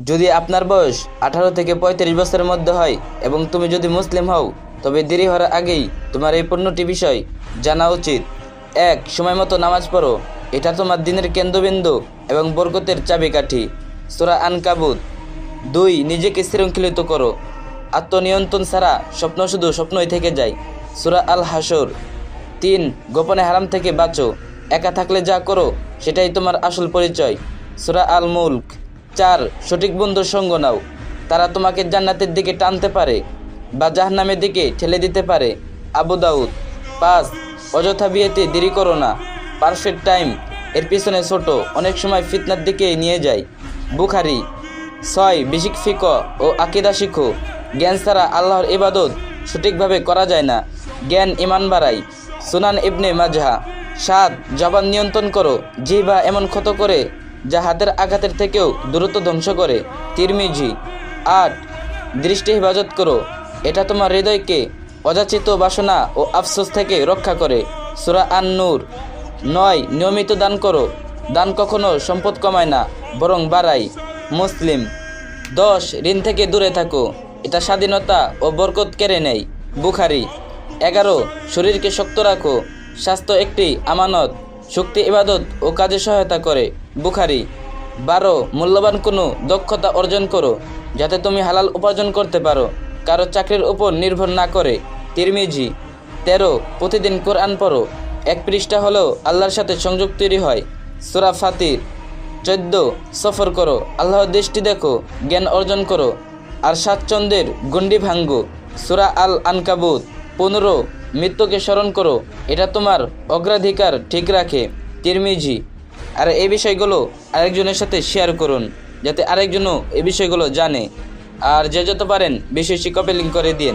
যদি আপনার বয়স 18 থেকে 35 বছরের মধ্যে হয় এবং তুমি যদি মুসলিম হও, তবে দেরি হওয়ার আগেই তোমার এই 15টি বিষয় জানা উচিত। 1. সময় মতো নামাজ পড়ো। এটা তোমার দিনের কেন্দ্রবিন্দু এবং বরকতের চাবিকাঠি। সূরা আনকাবুত। 2. নিজেকে শৃঙ্খলিত করো। আত্মনিয়ন্ত্রণ ছাড়া স্বপ্ন শুধু স্বপ্নই থেকে যায়। সূরা আল হাসর। 3. গোপনে হারাম থেকে বাঁচো। একা থাকলে যা করো সেটাই তোমার আসল পরিচয়। সূরা আল মুলক। 4. সঠিক বন্ধুর সঙ্গ নাও। তারা তোমাকে জান্নাতের দিকে টানতে পারে বা জাহান্নামের দিকে ঠেলে দিতে পারে। আবু দাউদ। 5. অযথা বিয়েতে দেরি করো না। পারফেক্ট টাইম এর পিছনে ছোট অনেক সময় ফিতনার দিকে নিয়ে যায়। বুখারী। 6. বেসিক ফিকহ ও আকীদা শিখো। জ্ঞান ছাড়া আল্লাহর ইবাদত সঠিকভাবে করা যায় না। জ্ঞান ঈমান বাড়ায়। সুনান ইবনে মাজাহ। 7. জবান নিয়ন্ত্রণ করো। জিহ্বা এমন ক্ষত করে যা হাতের আঘাতের থেকেও দ্রুত ধ্বংস করে। তিরমিজি। 8. দৃষ্টি হেফাজত করো। এটা তোমার হৃদয়কে অযাচিত বাসনা ও আফসোস থেকে রক্ষা করে। সূরা আন-নূর। 9. নিয়মিত দান করো। দান কখনো সম্পদ কমায় না, বরং বাড়ায়। মুসলিম। 10. ঋণ থেকে দূরে থাকো। এটা স্বাধীনতা ও বরকত কেড়ে নেয়। বুখারী। 11. শরীরকে শক্ত রাখো। স্বাস্থ্য একটি আমানত। শক্তি ইবাদত ও কাজে সহায়তা করে। বুখারী। 12. মূল্যবান কোনো দক্ষতা অর্জন করো, যাতে তুমি হালাল উপার্জন করতে পারো, কারো চাকরির উপর নির্ভর না করে। তিরমিজি। 13. প্রতিদিন কোরআন পড়ো। এক পৃষ্ঠা হলেও আল্লাহর সাথে সংযোগ তৈরি হয়। সূরা ফাতির। 14. সফর করো। আল্লাহর দৃষ্টি দেখো, জ্ঞান অর্জন করো আর স্বাচ্ছন্দ্যের গণ্ডি ভাঙ্গো। সূরা আল আনকাবুত। 15. মৃত্যুকে স্মরণ করো। এটা তোমার অগ্রাধিকার ঠিক রাখে। তিরমিজি। আর এই বিষয়গুলো আরেকজনের সাথে শেয়ার করুন, যাতে আরেকজনও এই বিষয়গুলো জানে। আর যে যত পারেন বেশি বেশি কপি লিঙ্ক করে দিন।